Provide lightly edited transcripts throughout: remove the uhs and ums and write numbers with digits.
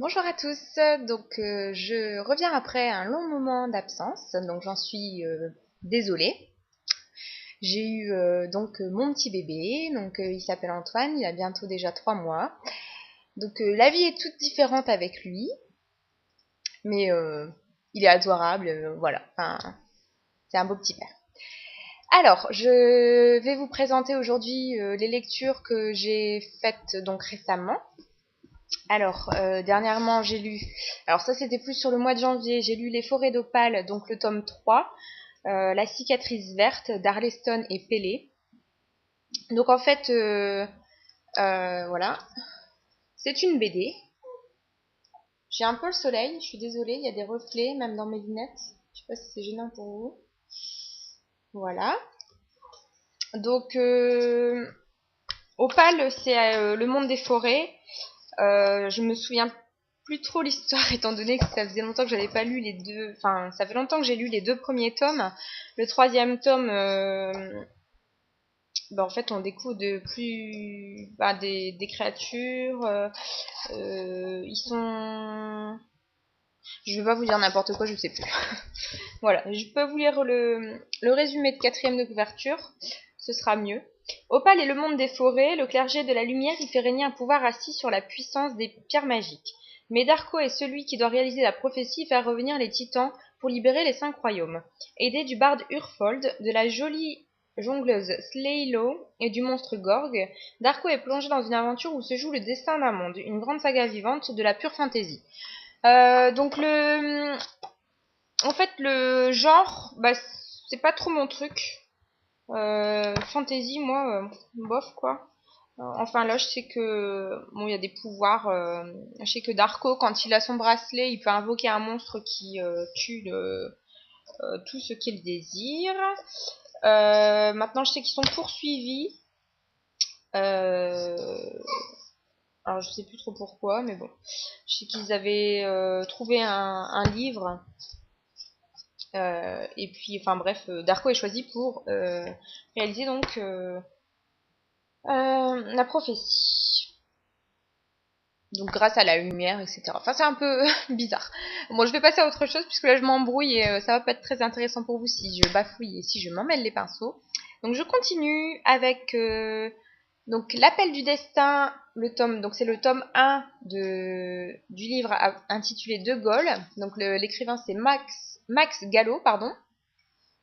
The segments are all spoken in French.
Bonjour à tous, je reviens après un long moment d'absence, donc j'en suis désolée. J'ai eu mon petit bébé, il s'appelle Antoine, il a bientôt déjà 3 mois. La vie est toute différente avec lui, mais il est adorable, voilà, enfin, c'est un beau petit père. Alors, je vais vous présenter aujourd'hui les lectures que j'ai faites donc récemment. Alors, dernièrement, j'ai lu. Alors, ça, c'était plus sur le mois de janvier. J'ai lu Les Forêts d'Opale, donc le tome 3, La cicatrice verte d'Arleston et Pellé. Donc, en fait, voilà. C'est une BD. J'ai un peu le soleil, je suis désolée, il y a des reflets, même dans mes lunettes. Je sais pas si c'est gênant pour vous. Voilà. Donc, Opale, c'est le monde des forêts. Je me souviens plus trop l'histoire étant donné que ça faisait longtemps que j'avais pas lu les deux. Enfin, ça fait longtemps que j'ai lu les deux premiers tomes. Le troisième tome, en fait, on découvre des créatures. Ils sont. Je vais pas vous dire n'importe quoi, je sais plus. Voilà, je peux vous lire le résumé de quatrième de couverture. Ce sera mieux. Opale est le monde des forêts, le clergé de la lumière y fait régner un pouvoir assis sur la puissance des pierres magiques. Mais Darko est celui qui doit réaliser la prophétie et faire revenir les titans pour libérer les 5 royaumes. Aidé du barde Urfold, de la jolie jongleuse Slaylo et du monstre Gorg, Darko est plongé dans une aventure où se joue le destin d'un monde, une grande saga vivante de la pure fantaisie. En fait, le genre, c'est pas trop mon truc. Fantasy, moi, bof, quoi. Enfin, là, je sais que, bon, il y a des pouvoirs. Je sais que Darko, quand il a son bracelet, il peut invoquer un monstre qui tue tout ce qu'il désire. Maintenant, je sais qu'ils sont poursuivis. Euh, alors, je sais plus trop pourquoi, mais bon. Je sais qu'ils avaient trouvé un livre. Et puis, enfin bref, Darko est choisi pour réaliser la prophétie. Donc grâce à la lumière, etc. Enfin, c'est un peu bizarre. Bon, je vais passer à autre chose puisque là je m'embrouille et ça va pas être très intéressant pour vous si je bafouille et si je m'emmêle les pinceaux. Donc je continue avec l'appel du destin, le tome. Donc c'est le tome 1 du livre intitulé De Gaulle. Donc l'écrivain c'est Max Gallo, pardon.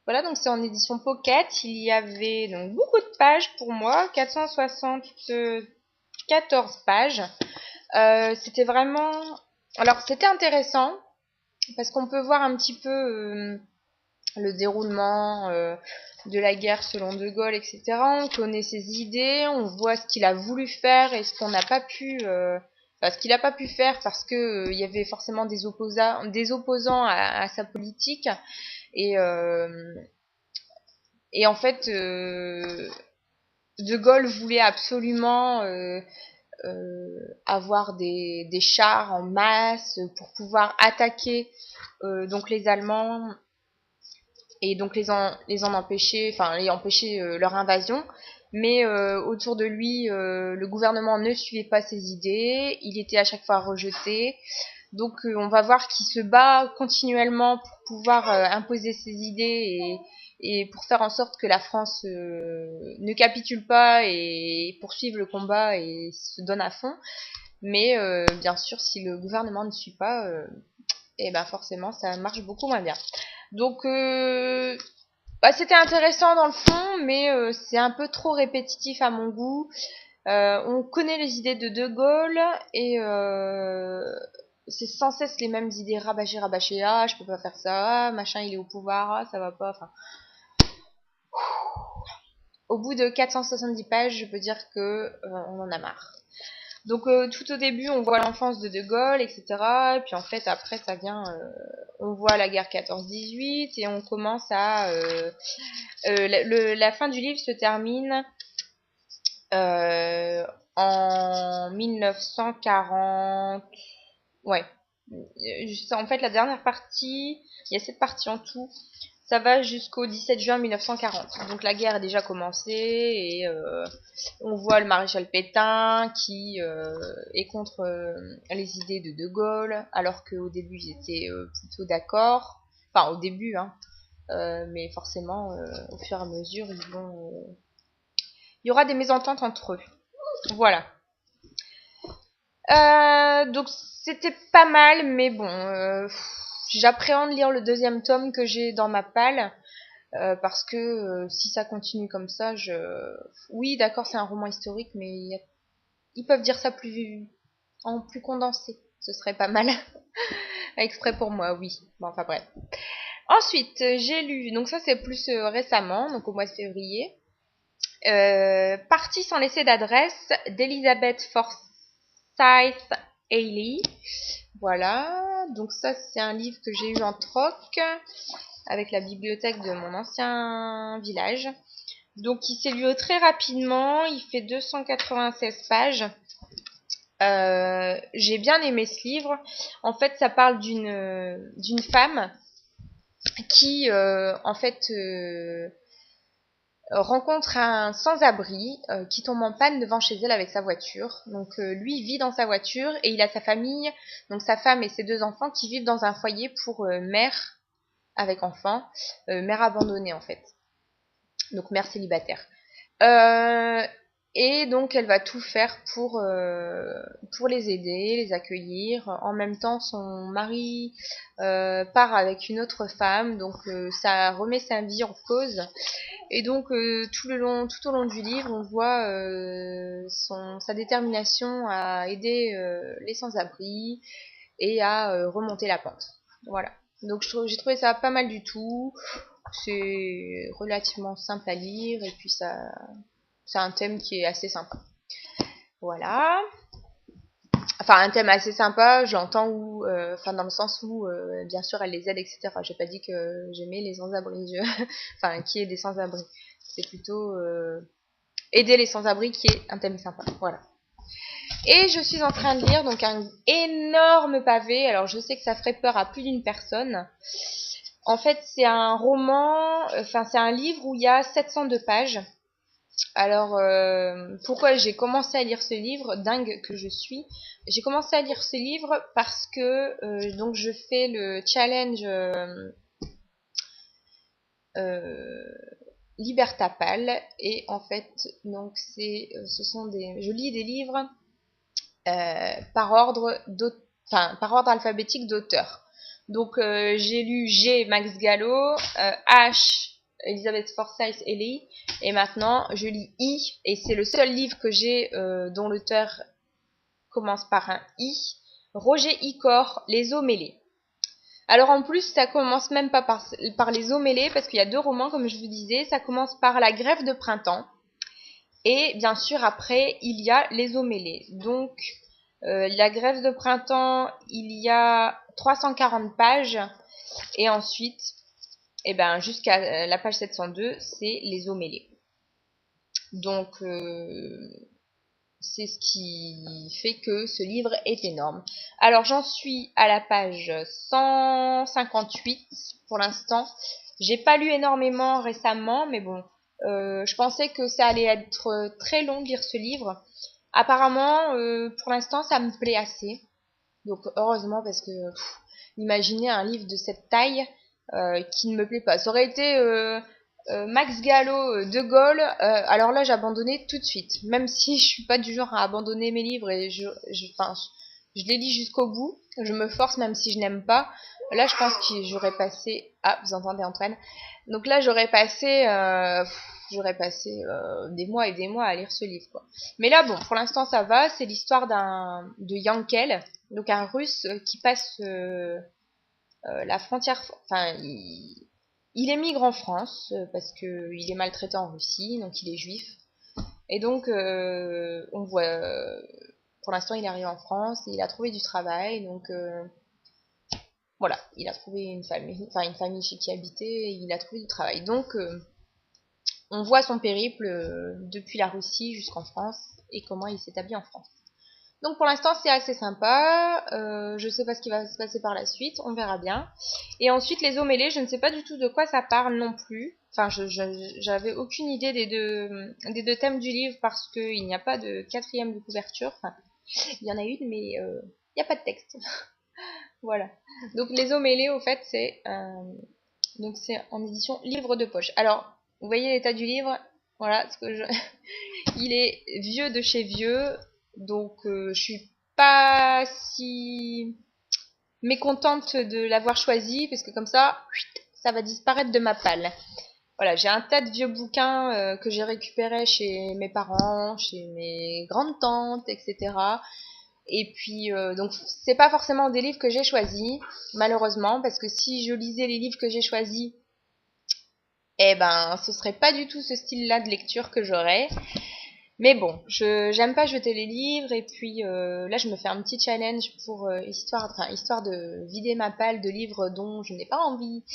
Voilà, donc c'est en édition Pocket. Il y avait donc beaucoup de pages pour moi, 474 pages. C'était vraiment. Alors, c'était intéressant parce qu'on peut voir un petit peu le déroulement de la guerre selon De Gaulle, etc. On connaît ses idées, on voit ce qu'il a voulu faire et ce qu'on n'a pas pu. Ce qu'il n'a pas pu faire parce que il y avait forcément des opposants à sa politique et et en fait, De Gaulle voulait absolument avoir des chars en masse pour pouvoir attaquer donc les Allemands et donc les en empêcher, enfin les empêcher leur invasion. Mais autour de lui, le gouvernement ne suivait pas ses idées, il était à chaque fois rejeté. Donc on va voir qu'il se bat continuellement pour pouvoir imposer ses idées et pour faire en sorte que la France ne capitule pas et poursuive le combat et se donne à fond. Mais bien sûr, si le gouvernement ne suit pas, et ben forcément, ça marche beaucoup moins bien. Donc, c'était intéressant dans le fond, mais c'est un peu trop répétitif à mon goût. On connaît les idées de Gaulle et c'est sans cesse les mêmes idées rabâchées, rabâchées. Ah, je peux pas faire ça, machin, il est au pouvoir, ah, ça va pas. Enfin, au bout de 470 pages, je peux dire que on en a marre. Donc tout au début, on voit l'enfance de Gaulle, etc. Et puis en fait, après, ça vient, on voit la guerre 14-18 et on commence à... la fin du livre se termine en 1940. Ouais. En fait, la dernière partie, il y a 7 parties en tout. Ça va jusqu'au 17 juin 1940. Donc la guerre a déjà commencé et on voit le maréchal Pétain qui est contre les idées de De Gaulle, alors qu'au début ils étaient plutôt d'accord. Enfin au début, hein. Mais forcément, au fur et à mesure, il y aura des mésententes entre eux. Voilà. Donc c'était pas mal, mais bon, j'appréhende lire le deuxième tome que j'ai dans ma palle. Parce que si ça continue comme ça, oui, d'accord, c'est un roman historique, mais ils peuvent dire ça en plus condensé. Ce serait pas mal. Exprès pour moi, oui. Bon, enfin bref. Ensuite, j'ai lu, donc ça c'est plus récemment, donc au mois de février, Partie sans laisser d'adresse d'Elizabeth Forsyth Hailey. Voilà, donc ça c'est un livre que j'ai eu en troc avec la bibliothèque de mon ancien village. Donc il s'est lu très rapidement, il fait 296 pages. J'ai bien aimé ce livre. En fait, ça parle d'une femme qui en fait rencontre un sans-abri qui tombe en panne devant chez elle avec sa voiture. Donc lui vit dans sa voiture et il a sa famille, donc sa femme et ses 2 enfants qui vivent dans un foyer pour mère avec enfants, mère abandonnée en fait. Donc mère célibataire. Euh, et donc elle va tout faire pour les aider, les accueillir. En même temps, son mari part avec une autre femme, donc ça remet sa vie en cause. Et donc tout au long du livre, on voit sa détermination à aider les sans-abri et à remonter la pente. Voilà. Donc j'ai trouvé ça pas mal du tout. C'est relativement simple à lire et puis c'est un thème qui est assez sympa. Voilà. Enfin, un thème assez sympa, j'entends où, enfin, dans le sens où, bien sûr, elle les aide, etc. J'ai pas dit que j'aimais les sans-abri, enfin, qui est des sans-abri. C'est plutôt aider les sans-abri qui est un thème sympa. Voilà. Et je suis en train de lire donc un énorme pavé. Alors, je sais que ça ferait peur à plus d'une personne. En fait, c'est un roman, enfin, c'est un livre où il y a 702 pages. Alors, pourquoi j'ai commencé à lire ce livre, dingue que je suis. J'ai commencé à lire ce livre parce que donc je fais le challenge Libertapal et en fait donc je lis des livres par ordre par ordre alphabétique d'auteur. Donc j'ai lu G Max Gallo, H Elizabeth Forsyth Hailey et maintenant je lis I et c'est le seul livre que j'ai dont l'auteur commence par un I, Roger Icor, Les eaux mêlées. Alors en plus, ça commence même pas par les eaux mêlées, parce qu'il y a 2 romans, comme je vous disais. Ça commence par La grève de printemps. Et bien sûr, après, il y a Les eaux mêlées. Donc, La grève de printemps, il y a 340 pages. Et ensuite, eh ben, jusqu'à la page 702, c'est Les eaux mêlées. Donc, c'est ce qui fait que ce livre est énorme. Alors j'en suis à la page 158 pour l'instant. J'ai pas lu énormément récemment, mais bon, je pensais que ça allait être très long de lire ce livre. Apparemment, pour l'instant, ça me plaît assez. Donc heureusement parce que imaginez un livre de cette taille qui ne me plaît pas. Ça aurait été Max Gallo, De Gaulle, alors là j'ai abandonné tout de suite. Même si je suis pas du genre à abandonner mes livres et je les lis jusqu'au bout. Je me force même si je n'aime pas. Là je pense que j'aurais passé... Ah, vous entendez Antoine. Donc là j'aurais passé des mois et des mois à lire ce livre, quoi. Mais là bon, pour l'instant ça va. C'est l'histoire de Yankel, donc un Russe qui passe la frontière... Enfin, il émigre en France parce qu'il est maltraité en Russie, donc il est juif. Et donc, on voit, pour l'instant, il arrive en France, et il a trouvé du travail, donc voilà, il a trouvé une famille chez qui habiter, et il a trouvé du travail. Donc, on voit son périple depuis la Russie jusqu'en France, et comment il s'établit en France. Donc pour l'instant c'est assez sympa, je sais pas ce qui va se passer par la suite, on verra bien. Et ensuite les eaux mêlées, je ne sais pas du tout de quoi ça parle non plus. Enfin, j'avais aucune idée des deux thèmes du livre parce qu'il n'y a pas de quatrième de couverture. Enfin, il y en a une, mais il n'y a pas de texte. Voilà. Donc les eaux mêlées, au fait, donc c'est en édition livre de poche. Alors, vous voyez l'état du livre, voilà, il est vieux de chez vieux, donc je suis pas si mécontente de l'avoir choisi, parce que comme ça va disparaître de ma palle. Voilà, j'ai un tas de vieux bouquins que j'ai récupérés chez mes parents, chez mes grandes tantes, etc. Et puis, donc, c'est pas forcément des livres que j'ai choisis, malheureusement, parce que si je lisais les livres que j'ai choisis, eh ben, ce serait pas du tout ce style-là de lecture que j'aurais. Mais bon, j'aime pas jeter les livres, et puis là, je me fais un petit challenge pour histoire de vider ma palle de livres dont je n'ai pas envie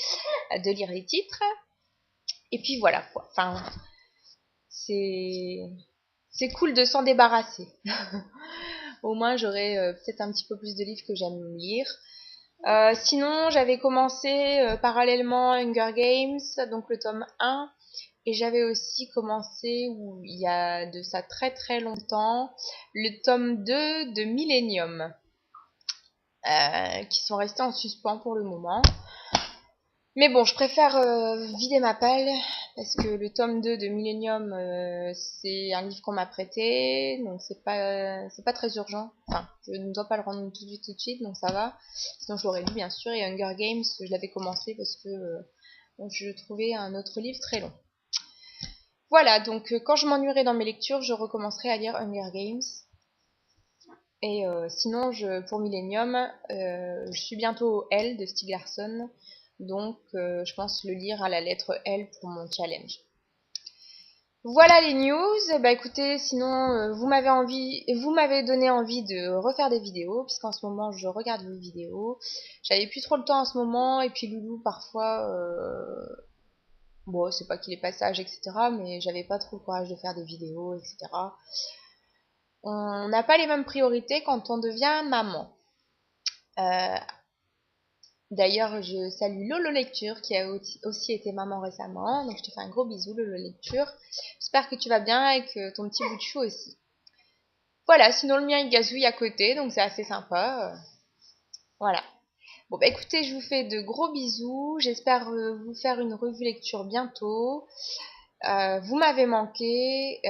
de lire les titres. Et puis voilà, quoi. Enfin, c'est c'est cool de s'en débarrasser. Au moins, j'aurai peut-être un petit peu plus de livres que j'aime lire. Sinon, j'avais commencé parallèlement Hunger Games, donc le tome 1, et j'avais aussi commencé, où il y a de ça très très longtemps, le tome 2 de Millennium, qui sont restés en suspens pour le moment. Mais bon, je préfère vider ma palle, parce que le tome 2 de Millennium, c'est un livre qu'on m'a prêté, donc c'est pas très urgent. Enfin, je ne dois pas le rendre tout de suite, donc ça va. Sinon, je l'aurais lu, bien sûr. Et Hunger Games, je l'avais commencé parce que je trouvais un autre livre très long. Voilà, donc quand je m'ennuierai dans mes lectures, je recommencerai à lire Hunger Games. Et sinon, pour Millennium, je suis bientôt au L de Stieg Larsson. Donc, je pense le lire à la lettre L pour mon challenge. Voilà les news. Bah écoutez, sinon, vous m'avez donné envie de refaire des vidéos, puisqu'en ce moment, je regarde vos vidéos. J'avais plus trop le temps en ce moment, et puis Loulou, parfois, bon, c'est pas qu'il est pas sage, etc., mais j'avais pas trop le courage de faire des vidéos, etc. On n'a pas les mêmes priorités quand on devient maman. D'ailleurs, je salue Lolo Lecture qui a aussi été maman récemment. Donc, je te fais un gros bisou, Lolo Lecture. J'espère que tu vas bien et que ton petit bout de chou aussi. Voilà, sinon le mien il gazouille à côté, donc c'est assez sympa. Voilà. Bon, bah écoutez, je vous fais de gros bisous. J'espère vous faire une revue lecture bientôt. Vous m'avez manqué.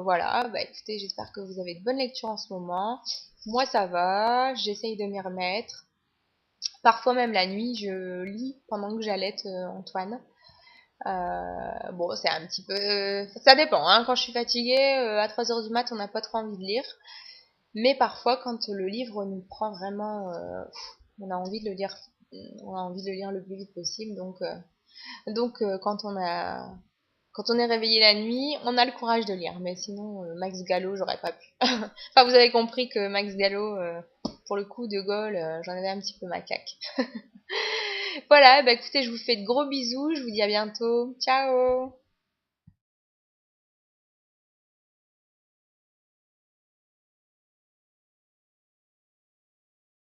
Voilà, bah écoutez, j'espère que vous avez de bonnes lectures en ce moment. Moi, ça va. J'essaye de m'y remettre. Parfois même la nuit, je lis pendant que j'allaite Antoine. Bon, c'est un petit peu... Ça dépend, hein. Quand je suis fatiguée, à 3h du mat, on n'a pas trop envie de lire. Mais parfois, quand le livre nous prend vraiment... on a envie de le lire, on a envie de le lire le plus vite possible. Donc quand on est réveillé la nuit, on a le courage de lire. Mais sinon, Max Gallo, j'aurais pas pu. Enfin, vous avez compris que Max Gallo, pour le coup, De Gaulle, j'en avais un petit peu ma caque. Voilà, bah écoutez, je vous fais de gros bisous. Je vous dis à bientôt. Ciao!